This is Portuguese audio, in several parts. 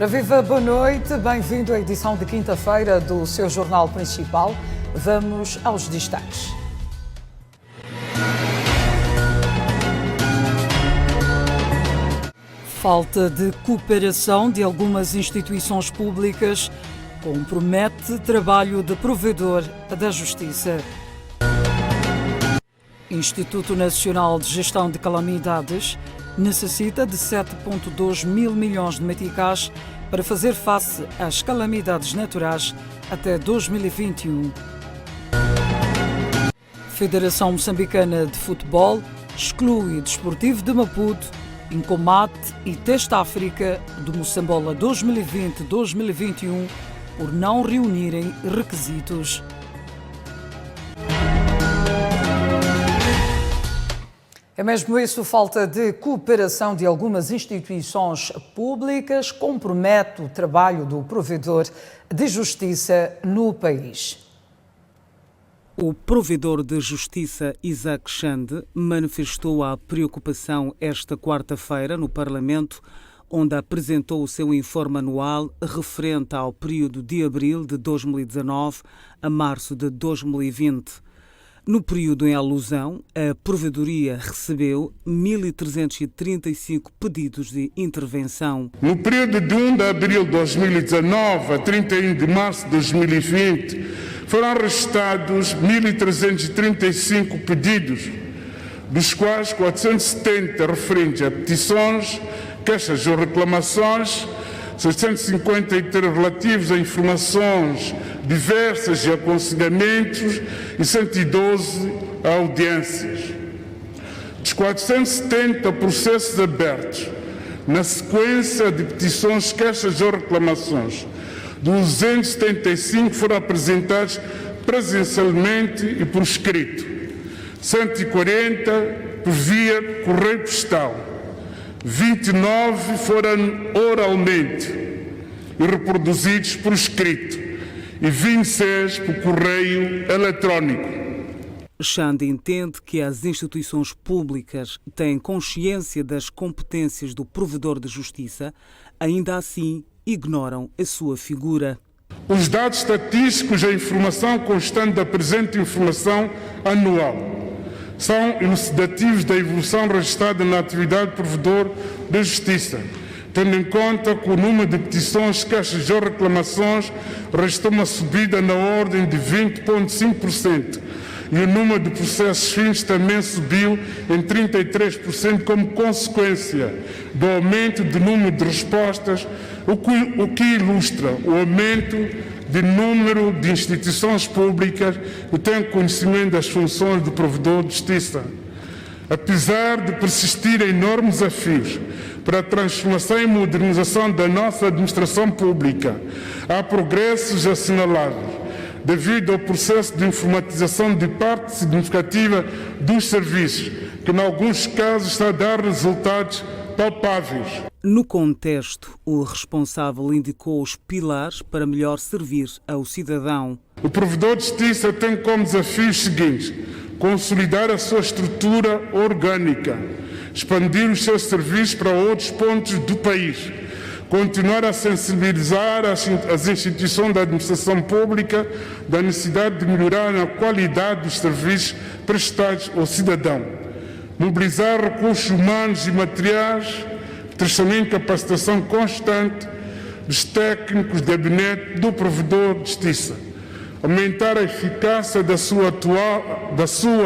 Ora viva, boa noite, bem-vindo à edição de quinta-feira do seu jornal principal. Vamos aos destaques. Falta de cooperação de algumas instituições públicas compromete trabalho de provedor da Justiça. Instituto Nacional de Gestão de Calamidades necessita de 7,2 mil milhões de meticais para fazer face às calamidades naturais até 2021. Federação Moçambicana de Futebol exclui Desportivo de Maputo, Incomate e Teste África do Moçambola 2020-2021 por não reunirem requisitos. É mesmo isso, falta de cooperação de algumas instituições públicas compromete o trabalho do provedor de justiça no país. O provedor de justiça, Isaac Xande, manifestou a preocupação esta quarta-feira no Parlamento, onde apresentou o seu informe anual referente ao período de abril de 2019 a março de 2020. No período em alusão, a Provedoria recebeu 1.335 pedidos de intervenção. No período de 1 de abril de 2019 a 31 de março de 2020, foram registrados 1.335 pedidos, dos quais 470 referentes a petições, queixas ou reclamações, 653 relativos a informações diversas e aconselhamentos e 112 a audiências. Dos 470 processos abertos, na sequência de petições, queixas ou reclamações, 275 foram apresentados presencialmente e por escrito, 140 por via correio postal, 29 foram oralmente e reproduzidos por escrito e 26 por correio eletrónico. Xande entende que as instituições públicas têm consciência das competências do provedor de justiça, ainda assim ignoram a sua figura. Os dados estatísticos e a informação constante da presente informação anual são elucidativos da evolução registrada na atividade do provedor da justiça, tendo em conta que o número de petições, queixas ou reclamações registrou uma subida na ordem de 20,5% e o número de processos fins também subiu em 33% como consequência do aumento do número de respostas, o que ilustra o aumento de número de instituições públicas que têm conhecimento das funções do provedor de justiça. Apesar de persistirem enormes desafios para a transformação e modernização da nossa administração pública, há progressos assinaláveis devido ao processo de informatização de parte significativa dos serviços, que em alguns casos está a dar resultados palpáveis. No contexto, o responsável indicou os pilares para melhor servir ao cidadão. O provedor de justiça tem como desafios seguintes: consolidar a sua estrutura orgânica, expandir os seus serviços para outros pontos do país, continuar a sensibilizar as instituições da administração pública da necessidade de melhorar a qualidade dos serviços prestados ao cidadão, mobilizar recursos humanos e materiais, também capacitação constante dos técnicos de gabinete do provedor de justiça, aumentar a eficácia da sua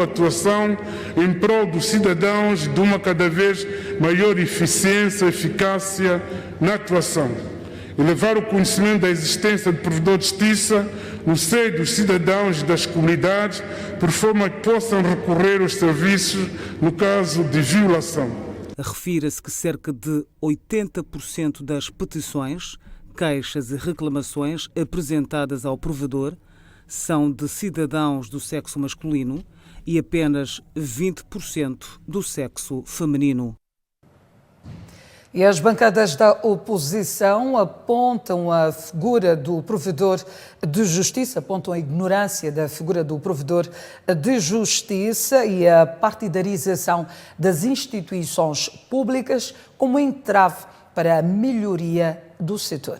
atuação em prol dos cidadãos e de uma cada vez maior eficiência e eficácia na atuação, elevar o conhecimento da existência de provedor de justiça no seio dos cidadãos e das comunidades, por forma que possam recorrer aos serviços no caso de violação. Refira-se que cerca de 80% das petições, queixas e reclamações apresentadas ao provedor são de cidadãos do sexo masculino e apenas 20% do sexo feminino. E as bancadas da oposição apontam a figura do provedor de justiça, apontam a ignorância da figura do provedor de justiça e a partidarização das instituições públicas como entrave para a melhoria do setor.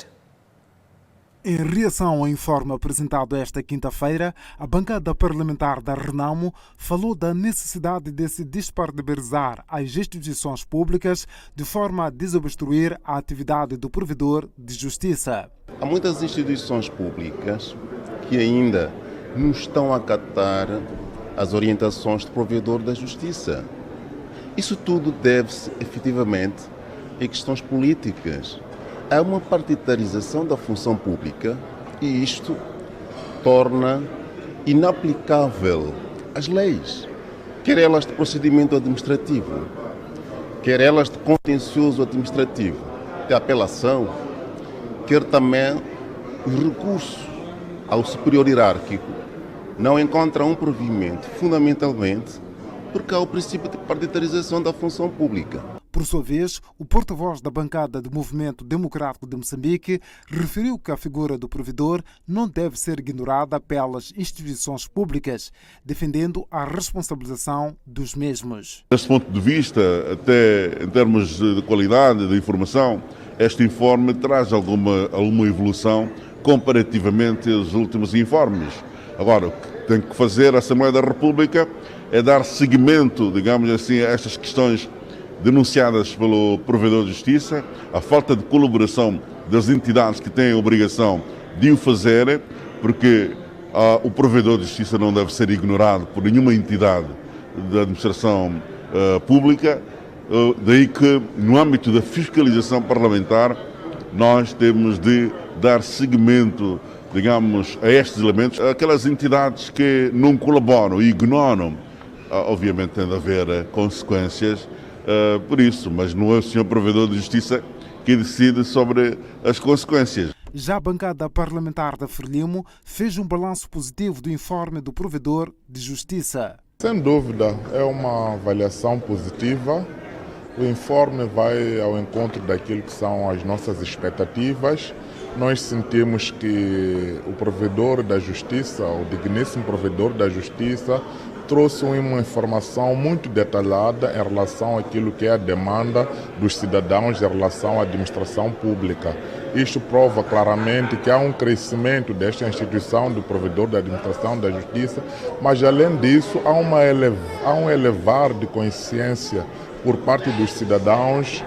Em reação ao informe apresentado esta quinta-feira, a bancada parlamentar da Renamo falou da necessidade de se disponibilizar as instituições públicas de forma a desobstruir a atividade do provedor de justiça. Há muitas instituições públicas que ainda não estão a acatar as orientações do provedor da justiça. Isso tudo deve-se efetivamente a questões políticas. Há uma partidarização da função pública e isto torna inaplicável as leis, quer elas de procedimento administrativo, quer elas de contencioso administrativo, de apelação, quer também os recursos ao superior hierárquico não encontram um provimento fundamentalmente porque há o princípio de partidarização da função pública. Por sua vez, o porta-voz da bancada do Movimento Democrático de Moçambique referiu que a figura do provedor não deve ser ignorada pelas instituições públicas, defendendo a responsabilização dos mesmos. Desse ponto de vista, até em termos de qualidade de informação, este informe traz alguma evolução comparativamente aos últimos informes. Agora, o que tem que fazer a Assembleia da República é dar seguimento, digamos assim, a estas questões denunciadas pelo provedor de justiça, a falta de colaboração das entidades que têm a obrigação de o fazer, porque o provedor de justiça não deve ser ignorado por nenhuma entidade da administração pública, daí que no âmbito da fiscalização parlamentar nós temos de dar seguimento, digamos, a estes elementos. Aquelas entidades que não colaboram e ignoram, obviamente tem de haver consequências por isso, mas não é o senhor provedor de justiça que decide sobre as consequências. Já a bancada parlamentar da Frelimo fez um balanço positivo do informe do provedor de justiça. Sem dúvida, é uma avaliação positiva. O informe vai ao encontro daquilo que são as nossas expectativas. Nós sentimos que o provedor da justiça, o digníssimo provedor da justiça, trouxe uma informação muito detalhada em relação àquilo que é a demanda dos cidadãos em relação à administração pública. Isto prova claramente que há um crescimento desta instituição do provedor da administração da justiça, mas além disso há um elevar de consciência por parte dos cidadãos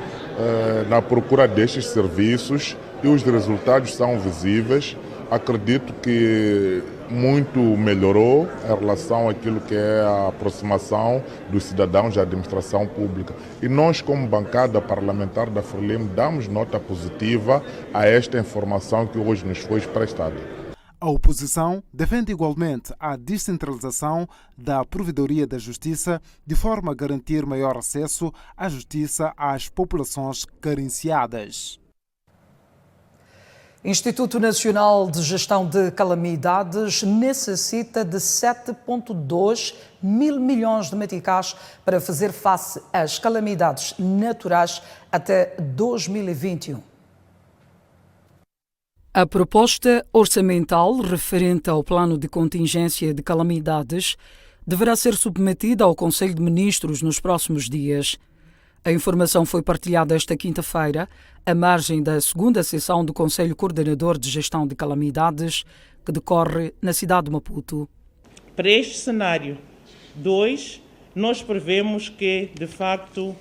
na procura destes serviços e os resultados são visíveis. Acredito que muito melhorou em relação àquilo que é a aproximação dos cidadãos à administração pública. E nós, como bancada parlamentar da Frelimo, damos nota positiva a esta informação que hoje nos foi prestada. A oposição defende igualmente a descentralização da Provedoria da Justiça de forma a garantir maior acesso à justiça às populações carenciadas. Instituto Nacional de Gestão de Calamidades necessita de 7,2 mil milhões de meticais para fazer face às calamidades naturais até 2021. A proposta orçamental referente ao plano de contingência de calamidades deverá ser submetida ao Conselho de Ministros nos próximos dias. A informação foi partilhada esta quinta-feira, à margem da segunda sessão do Conselho Coordenador de Gestão de Calamidades, que decorre na cidade de Maputo. Para este cenário 2, nós prevemos que, de facto,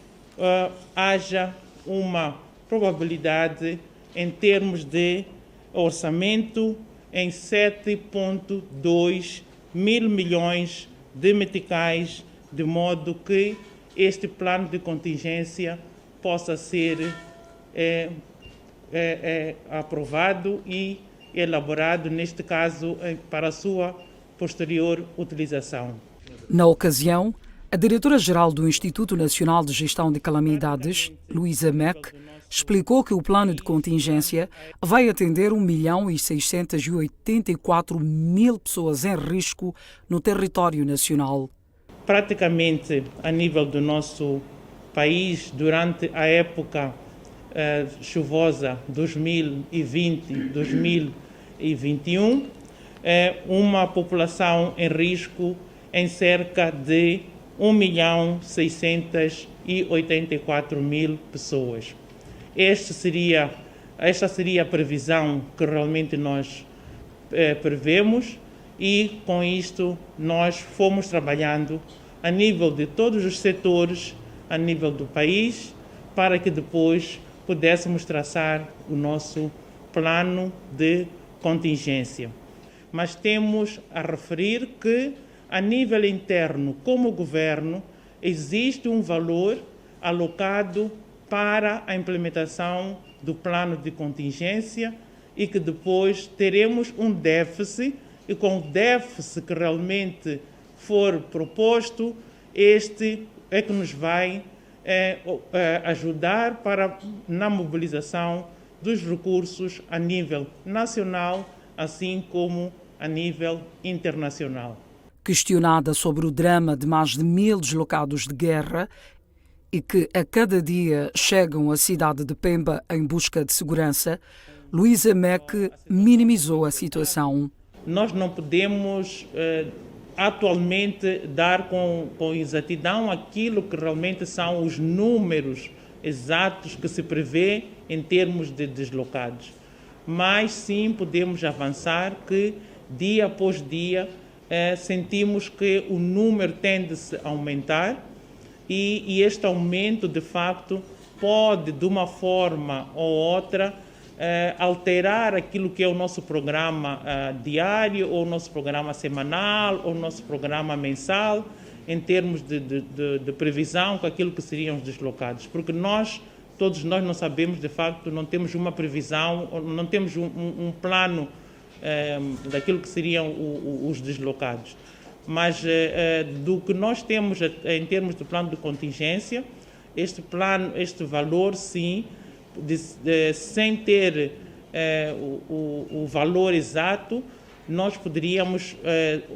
haja uma probabilidade em termos de orçamento em 7,2 mil milhões de meticais, de modo que este plano de contingência possa ser aprovado e elaborado, neste caso, para a sua posterior utilização. Na ocasião, a diretora-geral do Instituto Nacional de Gestão de Calamidades, Luísa Meck, explicou que o plano de contingência vai atender 1.684.000 pessoas em risco no território nacional. Praticamente a nível do nosso país, durante a época chuvosa 2020-2021, uma população em risco em cerca de 1.684.000 pessoas. esta seria a previsão que realmente nós prevemos, e com isto nós fomos trabalhando a nível de todos os setores, a nível do país, para que depois pudéssemos traçar o nosso plano de contingência. Mas temos a referir que, a nível interno, como governo, existe um valor alocado para a implementação do plano de contingência e que depois teremos um déficit, e com o déficit que realmente for proposto, este é que nos vai ajudar na mobilização dos recursos a nível nacional, assim como a nível internacional. Questionada sobre o drama de mais de 1000 deslocados de guerra e que a cada dia chegam à cidade de Pemba em busca de segurança, Luísa Meque minimizou a situação. Nós não podemos atualmente dar com exatidão aquilo que realmente são os números exatos que se prevê em termos de deslocados. Mas sim podemos avançar que dia após dia sentimos que o número tende-se a aumentar e este aumento de facto pode de uma forma ou outra alterar aquilo que é o nosso programa diário, ou o nosso programa semanal, ou o nosso programa mensal, em termos de previsão com aquilo que seriam os deslocados. Porque todos nós não sabemos, de facto, não temos uma previsão, não temos um plano daquilo que seriam os deslocados. Mas do que nós temos em termos de plano de contingência, este valor, sim, sem ter o valor exato, nós poderíamos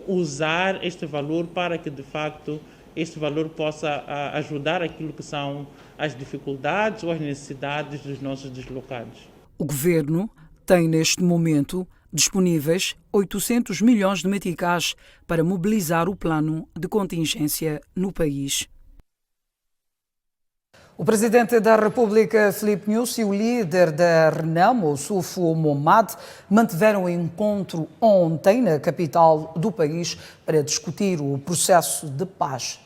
usar este valor para que, de facto, este valor possa ajudar aquilo que são as dificuldades ou as necessidades dos nossos deslocados. O Governo tem, neste momento, disponíveis 800 milhões de meticais para mobilizar o plano de contingência no país. O Presidente da República, Filipe Nyusi, e o líder da Renamo, Oussoufou Momade, mantiveram um encontro ontem na capital do país para discutir o processo de paz.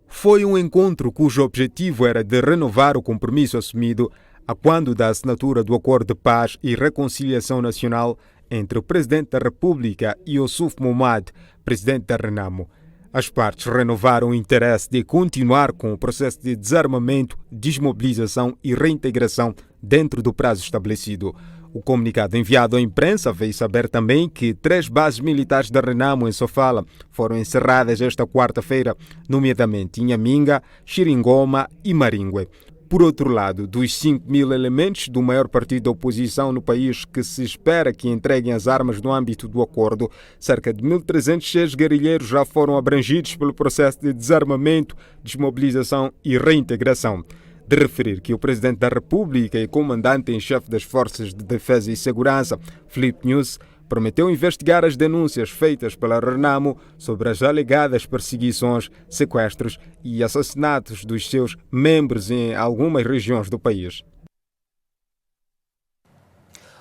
Foi um encontro cujo objetivo era de renovar o compromisso assumido a quando da assinatura do Acordo de Paz e Reconciliação Nacional entre o Presidente da República e Oussoufou Momade, Presidente da Renamo. As partes renovaram o interesse de continuar com o processo de desarmamento, desmobilização e reintegração dentro do prazo estabelecido. O comunicado enviado à imprensa fez saber também que 3 bases militares da Renamo em Sofala foram encerradas esta quarta-feira, nomeadamente em Inhaminga, Xiringoma e Maringue. Por outro lado, dos 5.000 elementos do maior partido da oposição no país que se espera que entreguem as armas no âmbito do acordo, cerca de 1.306 guerrilheiros já foram abrangidos pelo processo de desarmamento, desmobilização e reintegração. De referir que o Presidente da República e comandante em chefe das Forças de Defesa e Segurança, Filipe Nyusi, prometeu investigar as denúncias feitas pela Renamo sobre as alegadas perseguições, sequestros e assassinatos dos seus membros em algumas regiões do país.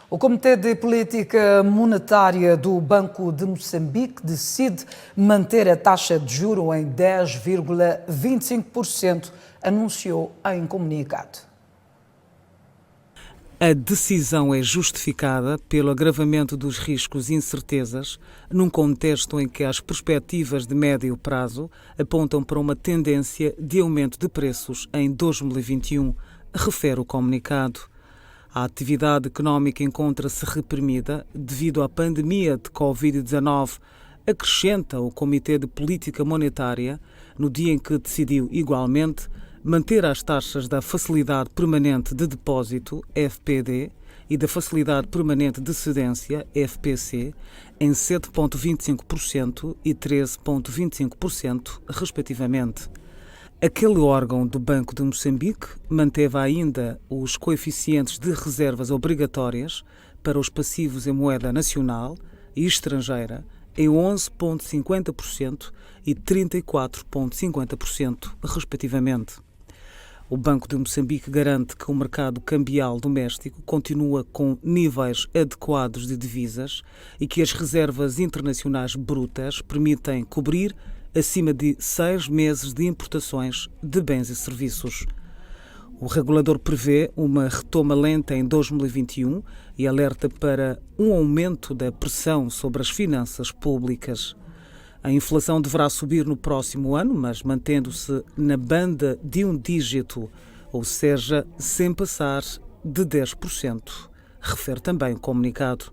O Comitê de Política Monetária do Banco de Moçambique decide manter a taxa de juros em 10,25%, anunciou em comunicado. A decisão é justificada pelo agravamento dos riscos e incertezas num contexto em que as perspectivas de médio prazo apontam para uma tendência de aumento de preços em 2021, refere o comunicado. A atividade económica encontra-se reprimida devido à pandemia de Covid-19, acrescenta o Comitê de Política Monetária, no dia em que decidiu igualmente manter as taxas da Facilidade Permanente de Depósito, FPD, e da Facilidade Permanente de Cedência, FPC, em 7,25% e 13,25%, respectivamente. Aquele órgão do Banco de Moçambique manteve ainda os coeficientes de reservas obrigatórias para os passivos em moeda nacional e estrangeira em 11,50% e 34,50%, respectivamente. O Banco de Moçambique garante que o mercado cambial doméstico continua com níveis adequados de divisas e que as reservas internacionais brutas permitem cobrir acima de 6 meses de importações de bens e serviços. O regulador prevê uma retoma lenta em 2021 e alerta para um aumento da pressão sobre as finanças públicas. A inflação deverá subir no próximo ano, mas mantendo-se na banda de um dígito, ou seja, sem passar de 10%, refere também o comunicado.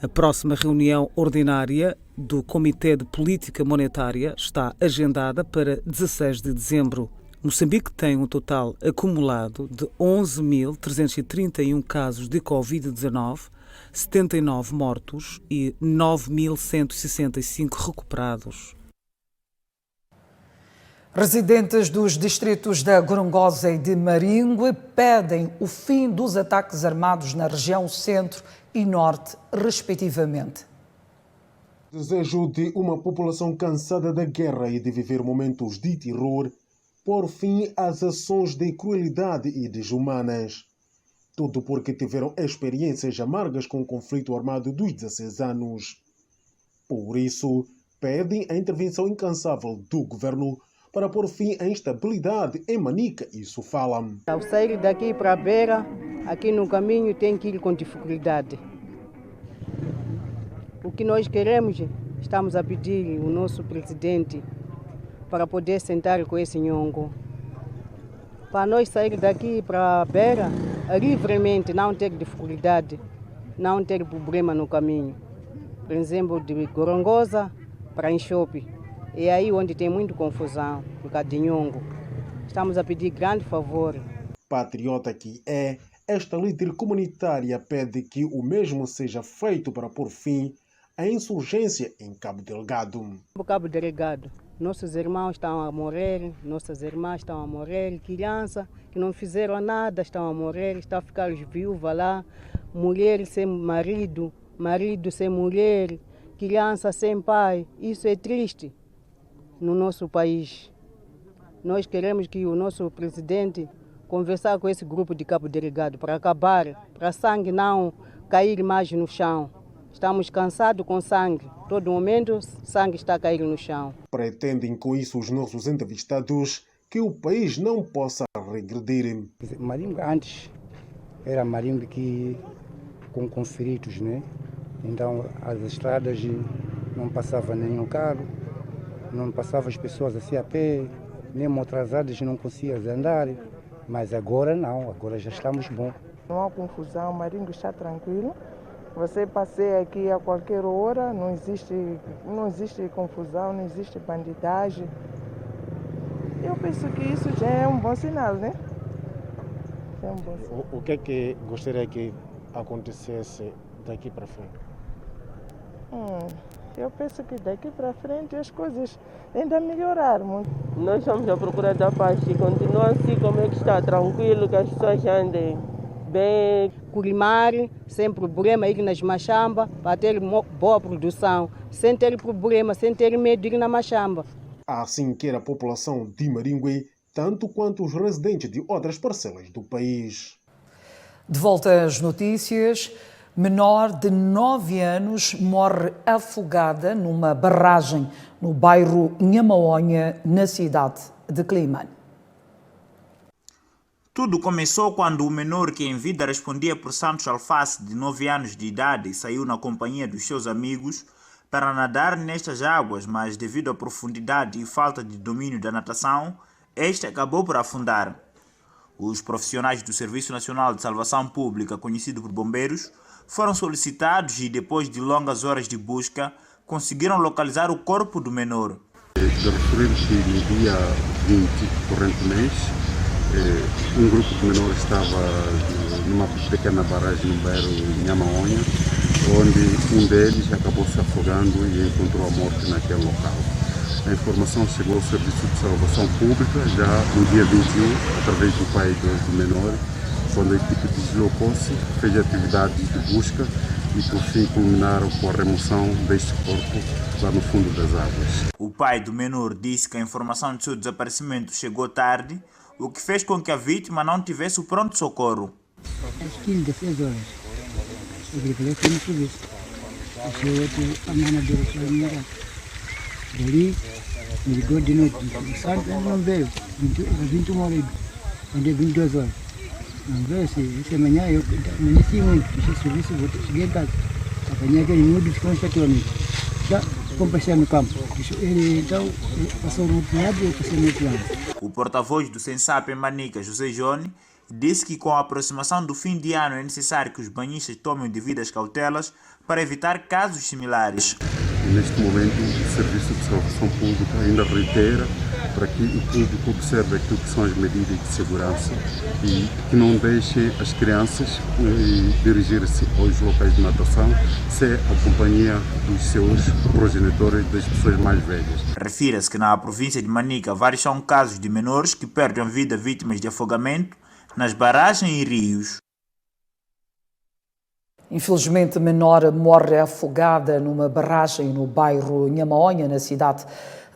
A próxima reunião ordinária do Comitê de Política Monetária está agendada para 16 de dezembro. Moçambique tem um total acumulado de 11.331 casos de Covid-19, 79 mortos e 9.165 recuperados. Residentes dos distritos da Gorongosa e de Maringue pedem o fim dos ataques armados na região centro e norte, respectivamente. Desejo de uma população cansada da guerra e de viver momentos de terror, por fim às ações de crueldade e desumanas. Tudo porque tiveram experiências amargas com o conflito armado dos 16 anos. Por isso, pedem a intervenção incansável do governo para pôr fim à instabilidade em Manica e Sofala. Ao sair daqui para a beira, aqui no caminho tem que ir com dificuldade. O que nós queremos, estamos a pedir o nosso presidente para poder sentar com esse nhongo. Para nós sair daqui para a beira, livremente, não ter dificuldade, não ter problema no caminho. Por exemplo, de Gorongosa para Enxope. É aí onde tem muita confusão, por causa de nhongo. Estamos a pedir grande favor. Patriota que é, esta líder comunitária pede que o mesmo seja feito para pôr fim à insurgência em Cabo Delgado. Cabo Delgado, nossos irmãos estão a morrer, nossas irmãs estão a morrer, crianças que não fizeram nada estão a morrer, estão a ficar viúvas lá, mulher sem marido, marido sem mulher, criança sem pai. Isso é triste no nosso país. Nós queremos que o nosso presidente conversar com esse grupo de Cabo Delgado para acabar, para sangue não cair mais no chão. Estamos cansados com sangue. Todo momento, sangue está a cair no chão. Pretendem com isso os nossos entrevistados que o país não possa regredir. Maringue antes era Maringue que com conflitos, né? Então as estradas não passava nenhum carro, não passavam as pessoas assim a pé, nem atrasadas não conseguiam andar. Mas agora não, agora já estamos bom. Não há confusão, Maringue está tranquilo. Você passeia aqui a qualquer hora, não existe confusão, não existe bandidagem. Eu penso que isso já é um bom sinal, né? É um bom sinal. O que é que gostaria que acontecesse daqui para frente? Eu penso que daqui para frente as coisas ainda melhoraram. Nós estamos à procura da paz e continua assim como é que está, tranquilo, que as pessoas andem bem. Culimar, sem problema, ir nas machambas para ter boa produção, sem ter problema, sem ter medo de ir na machamba. Assim quer a população de Maringue, tanto quanto os residentes de outras parcelas do país. De volta às notícias, menor de 9 anos morre afogada numa barragem no bairro Nhamaonha, na cidade de Climane. Tudo começou quando o menor, que em vida respondia por Santos Alface, de 9 anos de idade, saiu na companhia dos seus amigos para nadar nestas águas, mas devido à profundidade e falta de domínio da natação, este acabou por afundar. Os profissionais do Serviço Nacional de Salvação Pública, conhecido por bombeiros, foram solicitados e, depois de longas horas de busca, conseguiram localizar o corpo do menor. Referimos que no dia 20, corrente mês, um grupo de menores estava numa pequena barragem no bairro Nhamaonha, onde um deles acabou se afogando e encontrou a morte naquele local. A informação chegou ao Serviço de Salvação Pública já no dia 21, através do pai do menor, quando a equipe deslocou-se, fez atividades de busca e por fim culminaram com a remoção deste corpo lá no fundo das águas. O pai do menor disse que a informação de seu desaparecimento chegou tarde, o que fez com que a vítima não tivesse o pronto-socorro. Às 15, 16 horas, eu liguei para o serviço. Eu tive a manadeira para me ligar. Dali, me ligou de noite. O santo não veio, 21 horas, onde 22 horas. Não veio, essa manhã eu amanheci muito, fiz serviço, cheguei em casa. Apanhei aquele nudo e ficou chateadamente. Já compassei no campo. Ele então passou no outro lado e eu passei no outro lado. O porta-voz do Sensap em Manica, José Johnny, disse que com a aproximação do fim de ano é necessário que os banhistas tomem devidas cautelas para evitar casos similares. Neste momento, o Serviço de Salvação Pública ainda reitera para que o público observe aquilo que são as medidas de segurança e que não deixe as crianças dirigir-se aos locais de natação sem a companhia dos seus progenitores, das pessoas mais velhas. Refira-se que na província de Manica vários são casos de menores que perdem a vida vítimas de afogamento nas barragens e rios. Infelizmente, menor morre afogada numa barragem no bairro Nhamaonha, na cidade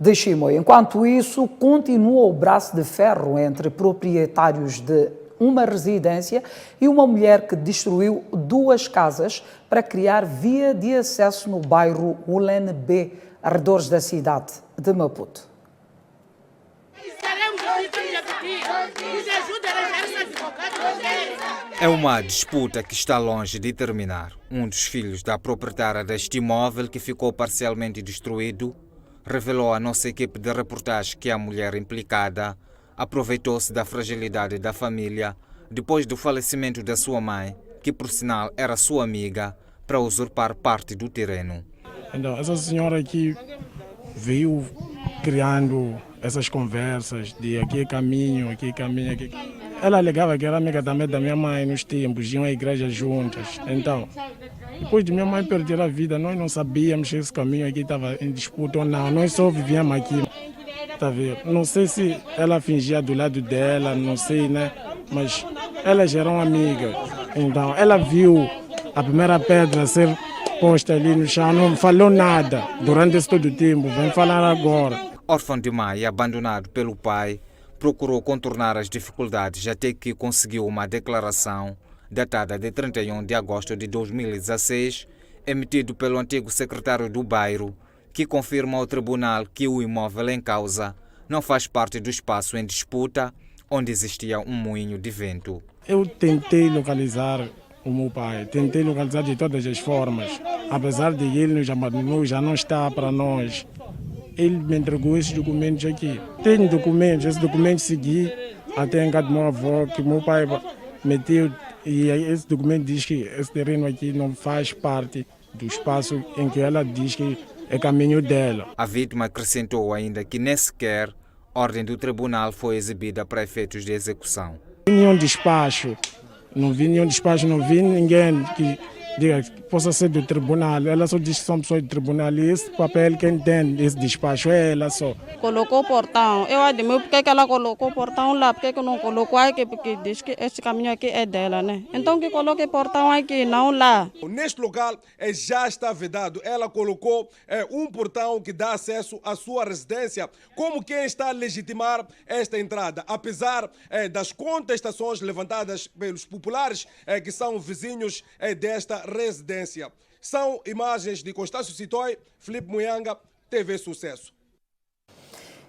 de Chimoio. Enquanto isso, continua o braço de ferro entre proprietários de uma residência e uma mulher que destruiu 2 casas para criar via de acesso no bairro Ulen B, arredores da cidade de Maputo. É uma disputa que está longe de terminar. Um dos filhos da proprietária deste imóvel, que ficou parcialmente destruído, revelou à nossa equipe de reportagem que a mulher implicada aproveitou-se da fragilidade da família depois do falecimento da sua mãe, que por sinal era sua amiga, para usurpar parte do terreno. Então, essa senhora aqui veio criando essas conversas de aqui caminho, aqui caminho, aqui. Ela alegava que era amiga também da minha mãe nos tempos, iam à igreja juntas. Então, depois de minha mãe perder a vida, nós não sabíamos se esse caminho aqui estava em disputa ou não. Nós só vivíamos aqui. Tá vendo? Não sei se ela fingia do lado dela, não sei, né? Mas elas eram amigas. Então, ela viu a primeira pedra ser posta ali no chão, não falou nada durante esse todo o tempo. Vem falar agora. Órfão de mãe e abandonado pelo pai, procurou contornar as dificuldades até que conseguiu uma declaração datada de 31 de agosto de 2016, emitido pelo antigo secretário do bairro, que confirma ao tribunal que o imóvel em causa não faz parte do espaço em disputa, onde existia um moinho de vento. Eu tentei localizar o meu pai, tentei localizar de todas as formas, apesar de ele nos abandonou, já não está para nós. Ele me entregou esses documentos aqui. Tenho documentos, esses documentos segui até em casa do meu avô, que meu pai meteu, e esse documento diz que esse terreno aqui não faz parte do espaço em que ela diz que é caminho dela. A vítima acrescentou ainda que nem sequer ordem do tribunal foi exibida para efeitos de execução. Nenhum despacho, não vi nenhum despacho, não vi ninguém que diga que possa ser do tribunal. Ela só diz que são pessoas do tribunal e esse papel quem tem esse despacho é ela só. Colocou o portão. Eu admiro porque que ela colocou o portão lá, porque que não colocou aqui, porque diz que esse caminho aqui é dela, né? Então que coloque o portão aqui, não lá. Neste local já está vedado. Ela colocou um portão que dá acesso à sua residência, como quem está a legitimar esta entrada, apesar das contestações levantadas pelos populares que são vizinhos desta residência. São imagens de Constácio Citói, Filipe Muyanga, TV Sucesso.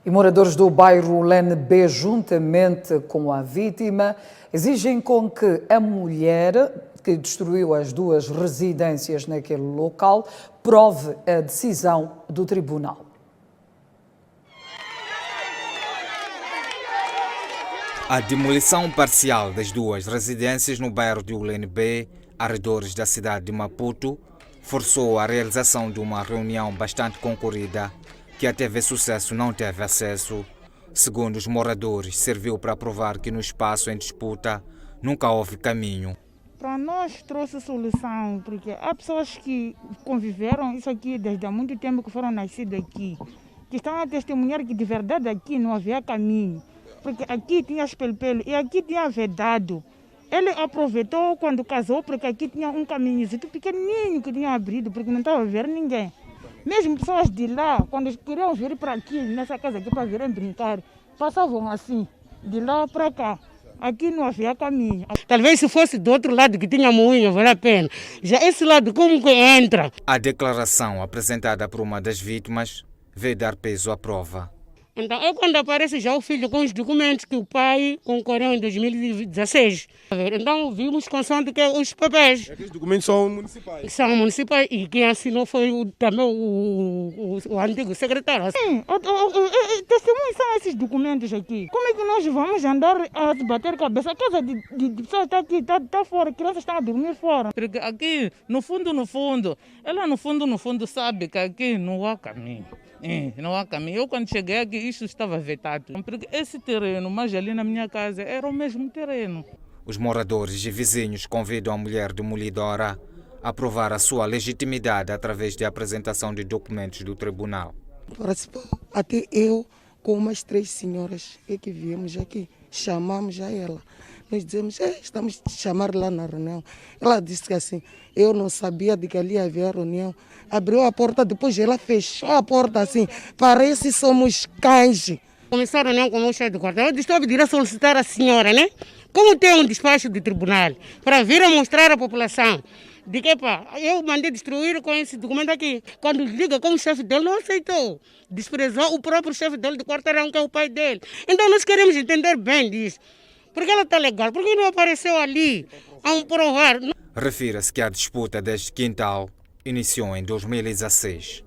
E moradores do bairro Lene B, juntamente com a vítima, exigem com que a mulher que destruiu as 2 residências naquele local prove a decisão do tribunal. A demolição parcial das 2 residências no bairro de Ulen B, arredores da cidade de Maputo, forçou a realização de uma reunião bastante concorrida, que a TV Sucesso não teve acesso. Segundo os moradores, serviu para provar que no espaço em disputa nunca houve caminho. Para nós trouxe solução, porque há pessoas que conviveram isso aqui desde há muito tempo, que foram nascidos aqui, que estão a testemunhar que de verdade aqui não havia caminho, porque aqui tinha espelpelo e aqui tinha vedado. Ele aproveitou quando casou, porque aqui tinha um caminhozinho pequenininho que tinha abrido, porque não estava a ver ninguém. Mesmo pessoas de lá, quando queriam vir para aqui, nessa casa aqui, para virem brincar, passavam assim. de lá para cá. Aqui não havia caminho. Talvez se fosse do outro lado que tinha moinho, vale a pena. Já esse lado, como que entra? A declaração apresentada por uma das vítimas veio dar peso à prova. Então, é quando aparece já o filho com os documentos que o pai concorreu em 2016. Então, vimos consoante que os papéis. Aqueles documentos são municipais? São municipais e quem assinou foi também o antigo secretário. Sim, testemunhos são esses documentos aqui. Como é que nós vamos andar a bater cabeça? A casa de pessoas está aqui, está fora, crianças estão a dormir fora. Porque aqui, no fundo, ela no fundo sabe que aqui não há caminho. Não há caminho. Eu quando cheguei aqui, isso estava vetado. Porque esse terreno, mas ali na minha casa, era o mesmo terreno. Os moradores e vizinhos convidam a mulher demolidora a provar a sua legitimidade através da apresentação de documentos do tribunal. Participou até eu com umas 3 senhoras que viemos aqui, chamamos a ela. Nós dizemos, estamos a chamar lá na reunião. Ela disse que assim, eu não sabia de que ali havia reunião. Abriu a porta, depois ela fechou a porta assim, parece que somos cães. Começaram a reunião com o meu chefe de quartel. Eu disse, estou a pedir a solicitar a senhora, né? Como tem um despacho do tribunal, para vir a mostrar à população de que, eu mandei destruir com esse documento aqui. Quando liga com o chefe dele, não aceitou. Desprezou o próprio chefe dele de quarteirão, que é o pai dele. Então nós queremos entender bem disso. Porque ela está legal, porque não apareceu ali a provar. Refira-se que a disputa deste quintal iniciou em 2016.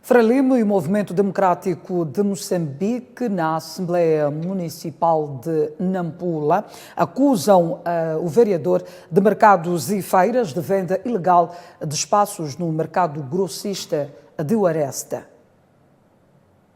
Frelimo e o Movimento Democrático de Moçambique, na Assembleia Municipal de Nampula, acusam o vereador de mercados e feiras de venda ilegal de espaços no mercado grossista de Oaresta.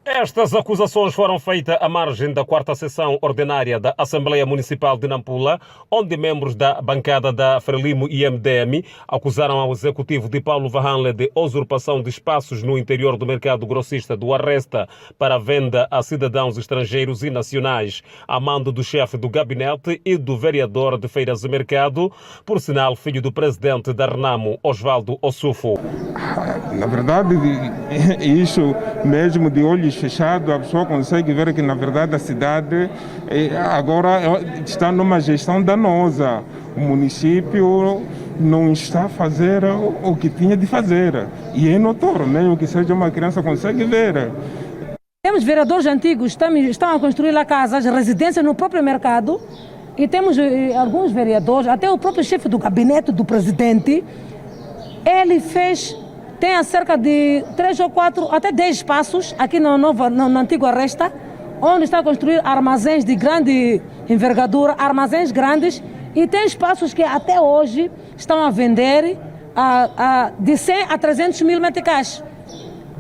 Estas acusações foram feitas à margem da 4ª sessão ordinária da Assembleia Municipal de Nampula, onde membros da bancada da Frelimo e MDM acusaram ao executivo de Paulo Vahanle de usurpação de espaços no interior do mercado grossista do Oaresta para venda a cidadãos estrangeiros e nacionais, a mando do chefe do gabinete e do vereador de feiras e mercado, por sinal filho do presidente da Renamo, Osvaldo Ossufo. Na verdade, isso mesmo de olhos fechados, a pessoa consegue ver que, na verdade, a cidade agora está numa gestão danosa. O município não está a fazer o que tinha de fazer. E é notório, mesmo que seja uma criança, consegue ver. Temos vereadores antigos que estão a construir lá casas, residências no próprio mercado. E temos alguns vereadores, até o próprio chefe do gabinete do presidente, ele tem cerca de 3 ou 4, até 10 espaços aqui no antigo Oaresta, onde está a construir armazéns de grande envergadura, armazéns grandes, e tem espaços que até hoje estão a vender de 100 a 300 mil meticais.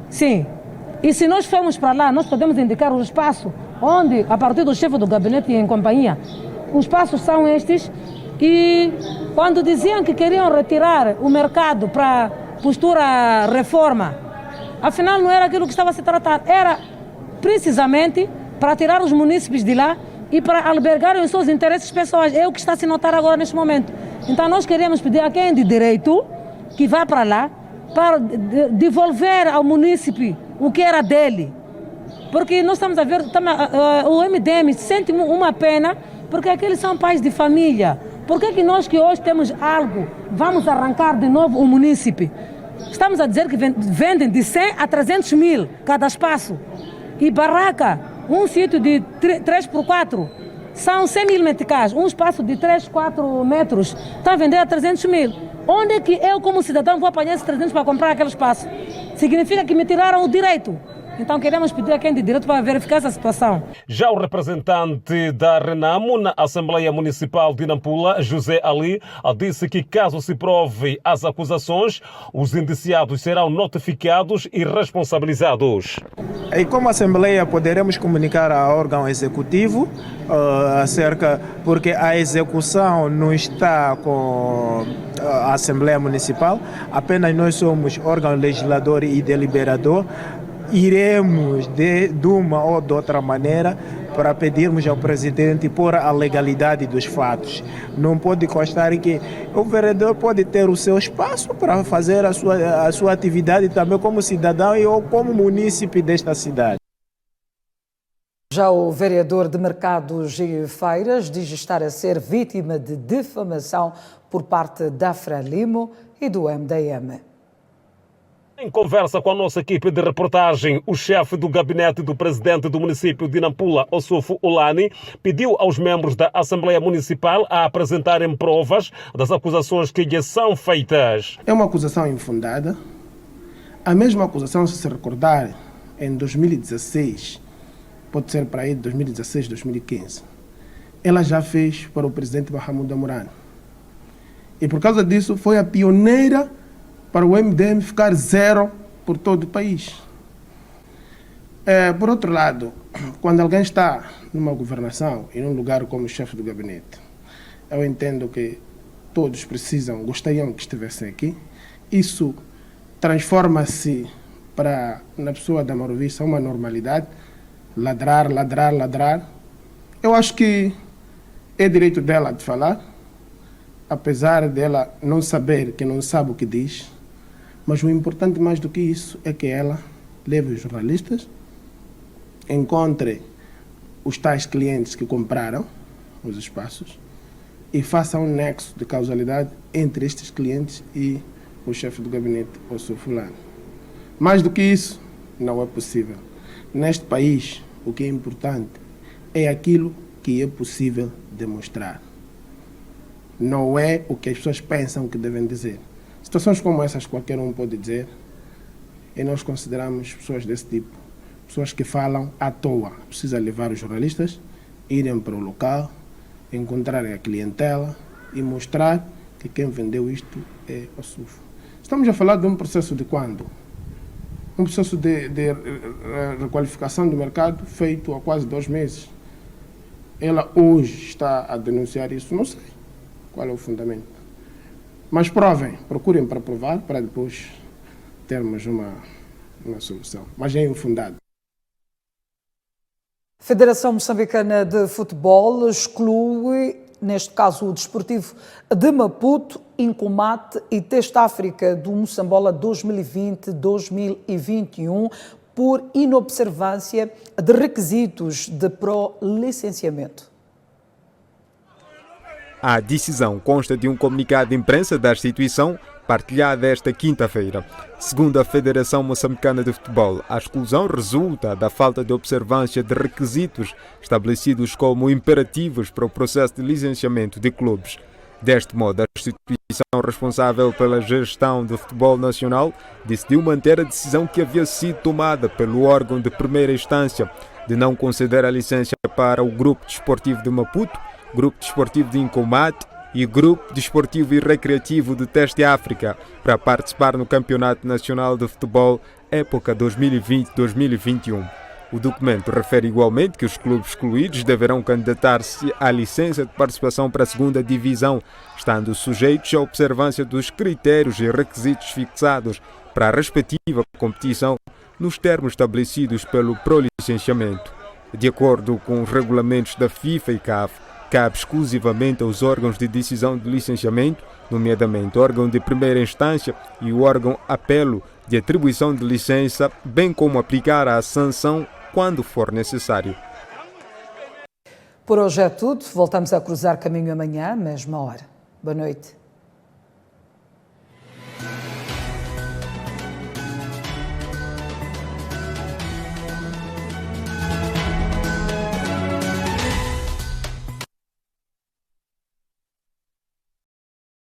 Sim. E se nós formos para lá, nós podemos indicar o espaço onde, a partir do chefe do gabinete e em companhia, os espaços são estes. E quando diziam que queriam retirar o mercado para postura reforma, afinal não era aquilo que estava a se tratar, era precisamente para tirar os munícipes de lá e para albergarem os seus interesses pessoais. É o que está a se notar agora neste momento. Então nós queríamos pedir a quem de direito que vá para lá para devolver ao munícipe o que era dele. Porque nós estamos a ver, o MDM sente uma pena, porque aqueles são pais de família. Por que nós que hoje temos algo, vamos arrancar de novo o munícipe? Estamos a dizer que vendem de 100 a 300 mil cada espaço. E barraca, um sítio de 3x4, são 100 mil meticais. Um espaço de 3, 4 metros está a vender a 300 mil. Onde é que eu, como cidadão, vou apanhar esses 300 para comprar aquele espaço? Significa que me tiraram o direito. Então queremos pedir a quem de direito para verificar essa situação. Já o representante da Renamo na Assembleia Municipal de Nampula, José Ali, disse que caso se prove as acusações, os indiciados serão notificados e responsabilizados. E como Assembleia poderemos comunicar ao órgão executivo porque a execução não está com a Assembleia Municipal, apenas nós somos órgão legislador e deliberador. Iremos de uma ou de outra maneira para pedirmos ao presidente pôr a legalidade dos fatos. Não pode constar que o vereador pode ter o seu espaço para fazer a sua atividade também como cidadão e ou como munícipe desta cidade. Já o vereador de Mercados e Feiras diz estar a ser vítima de difamação por parte da Frelimo e do MDM. Em conversa com a nossa equipe de reportagem, o chefe do gabinete do presidente do município de Nampula, Osufo Ulani, pediu aos membros da Assembleia Municipal a apresentarem provas das acusações que lhes são feitas. É uma acusação infundada. A mesma acusação, se recordar, em 2016, pode ser para aí 2016, 2015, ela já fez para o presidente Mahamudu Amurano. E por causa disso foi a pioneira para o MDM ficar zero por todo o país. Por outro lado, quando alguém está numa governação e num lugar como chefe do gabinete, eu entendo que todos gostariam que estivessem aqui. Isso transforma-se na pessoa da Maroviça uma normalidade, ladrar. Eu acho que é direito dela de falar, apesar dela não saber que não sabe o que diz, mas o importante mais do que isso é que ela leve os jornalistas, encontre os tais clientes que compraram os espaços e faça um nexo de causalidade entre estes clientes e o chefe do gabinete, o Sr. Fulano. Mais do que isso, não é possível. Neste país, o que é importante é aquilo que é possível demonstrar. Não é o que as pessoas pensam que devem dizer. Situações como essas qualquer um pode dizer, e nós consideramos pessoas desse tipo, pessoas que falam à toa. Precisa levar os jornalistas, irem para o local, encontrarem a clientela e mostrar que quem vendeu isto é o SUF. Estamos a falar de um processo de quando? Um processo de requalificação do mercado feito há quase 2 meses. Ela hoje está a denunciar isso, não sei qual é o fundamento. Mas provem, procurem para provar, para depois termos uma solução. Mas é infundado. A Federação Moçambicana de Futebol exclui, neste caso o Desportivo de Maputo, Incomate e Teste África do Moçambola 2020-2021 por inobservância de requisitos de pró-licenciamento. A decisão consta de um comunicado de imprensa da instituição partilhada esta quinta-feira. Segundo a Federação Moçambicana de Futebol, a exclusão resulta da falta de observância de requisitos estabelecidos como imperativos para o processo de licenciamento de clubes. Deste modo, a instituição responsável pela gestão do futebol nacional decidiu manter a decisão que havia sido tomada pelo órgão de primeira instância de não conceder a licença para o Grupo Desportivo de Maputo, Grupo Desportivo de Incomate e Grupo Desportivo e Recreativo de Teste África para participar no Campeonato Nacional de Futebol época 2020-2021. O documento refere igualmente que os clubes excluídos deverão candidatar-se à licença de participação para a segunda divisão, estando sujeitos à observância dos critérios e requisitos fixados para a respectiva competição nos termos estabelecidos pelo prolicenciamento. De acordo com os regulamentos da FIFA e CAF, cabe exclusivamente aos órgãos de decisão de licenciamento, nomeadamente o órgão de primeira instância e o órgão apelo de atribuição de licença, bem como aplicar a sanção quando for necessário. Por hoje é tudo. Voltamos a cruzar caminho amanhã, mesma hora. Boa noite.